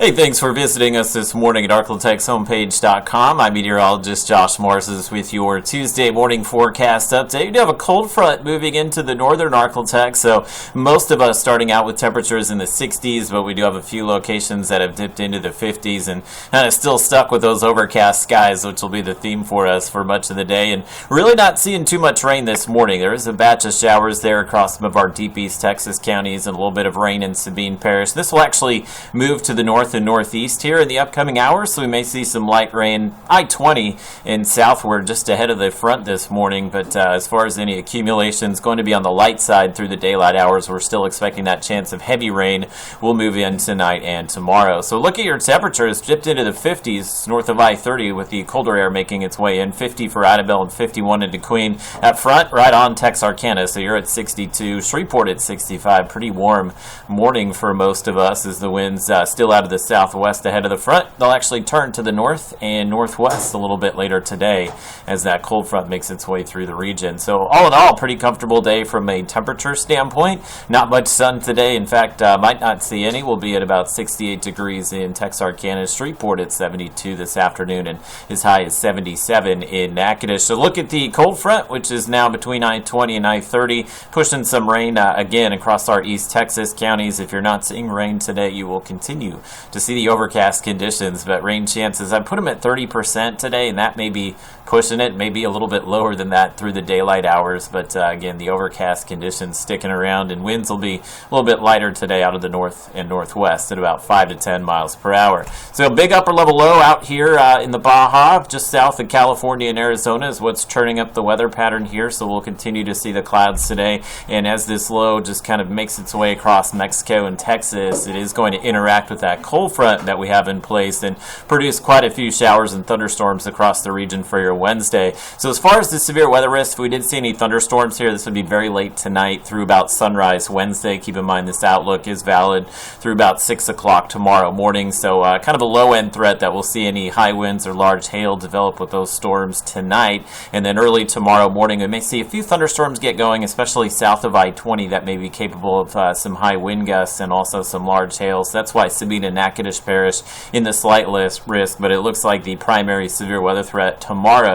Hey, thanks for visiting us this morning at ArklateXHomepage.com. I'm meteorologist Josh Morses with your Tuesday morning forecast update. We do have a cold front moving into the northern Arklatex, so most of us starting out with temperatures in the 60s, but we do have a few locations that have dipped into the 50s and kind of still stuck with those overcast skies, which will be the theme for us for much of the day. And really not seeing too much rain this morning. There is a batch of showers there across some of our deep East Texas counties and a little bit of rain in Sabine Parish. This will actually move to the north and northeast here in the upcoming hours, so we may see some light rain I-20 and southward just ahead of the front this morning. But as far as any accumulations, going to be on the light side through the daylight hours. We're still expecting that chance of heavy rain will move in tonight and tomorrow. So look at your temperatures, dipped into the 50s north of I-30 with the colder air making its way in. 50 for Idabel and 51 into Queen. At front, right on Texarkana, so you're at 62. Shreveport at 65. Pretty warm morning for most of us as the winds still out of the southwest ahead of the front. They'll actually turn to the north and northwest a little bit later today as that cold front makes its way through the region. So all in all, pretty comfortable day from a temperature standpoint. Not much sun today. In fact, might not see any. We'll be at about 68 degrees in Texarkana. Shreveport at 72 this afternoon and as high as 77 in Natchitoches. So look at the cold front, which is now between I-20 and I-30, pushing some rain again across our East Texas counties. If you're not seeing rain today, you will continue to see the overcast conditions, but rain chances, I put them at 30% today, and that may be pushing it, maybe a little bit lower than that through the daylight hours. But again, the overcast conditions sticking around, and winds will be a little bit lighter today out of the north and northwest at about 5 to 10 miles per hour. So a big upper level low out here in the Baja, just south of California and Arizona is what's turning up the weather pattern here. So we'll continue to see the clouds today, and as this low just kind of makes its way across Mexico and Texas, it is going to interact with that cold front that we have in place and produce quite a few showers and thunderstorms across the region for your Wednesday. So as far as the severe weather risk, if we did see any thunderstorms here, this would be very late tonight through about sunrise Wednesday. Keep in mind this outlook is valid through about 6 o'clock tomorrow morning. So kind of a low-end threat that we'll see any high winds or large hail develop with those storms tonight. And then early tomorrow morning, we may see a few thunderstorms get going, especially south of I-20 that may be capable of some high wind gusts and also some large hail. So that's why Sabine and Natchitoches Parish in the slight risk, but it looks like the primary severe weather threat tomorrow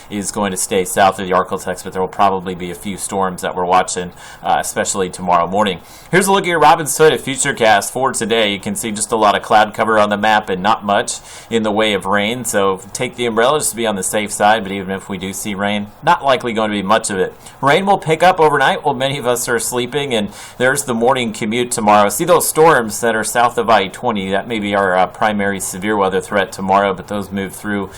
is going to stay south of the Arklatex, but there will probably be a few storms that we're watching, especially tomorrow morning. Here's a look at your Robin's Hood Futurecast for today. You can see just a lot of cloud cover on the map and not much in the way of rain, so take the umbrella just to be on the safe side, but even if we do see rain, not likely going to be much of it. Rain will pick up overnight while many of us are sleeping, and there's the morning commute tomorrow. See those storms that are south of I-20, that may be our primary severe weather threat tomorrow, but those move through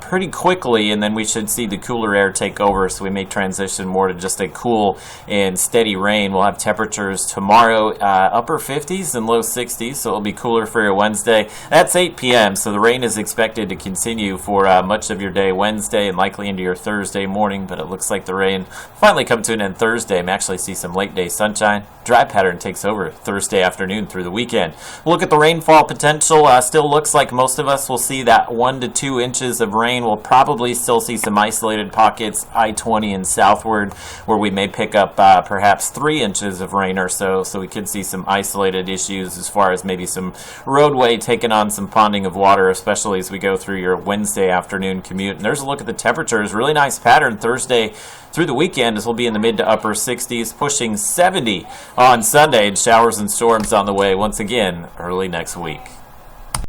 pretty quickly, and then we should see the cooler air take over, so we may transition more to just a cool and steady rain. We'll have temperatures tomorrow upper 50s and low 60s, so it'll be cooler for your Wednesday. That's 8 p.m., so the rain is expected to continue for much of your day Wednesday and likely into your Thursday morning, but it looks like the rain finally come to an end Thursday. May actually see some late day sunshine. Dry pattern takes over Thursday afternoon through the weekend. Look at the rainfall potential. Still looks like most of us will see that 1 to 2 inches of rain. We'll probably still see some isolated pockets, I-20 and southward, where we may pick up perhaps 3 inches of rain or so. So we could see some isolated issues as far as maybe some roadway taking on some ponding of water, especially as we go through your Wednesday afternoon commute. And there's a look at the temperatures. Really nice pattern Thursday through the weekend, as we'll be in the mid to upper 60s, pushing 70 on Sunday, and showers and storms on the way once again early next week.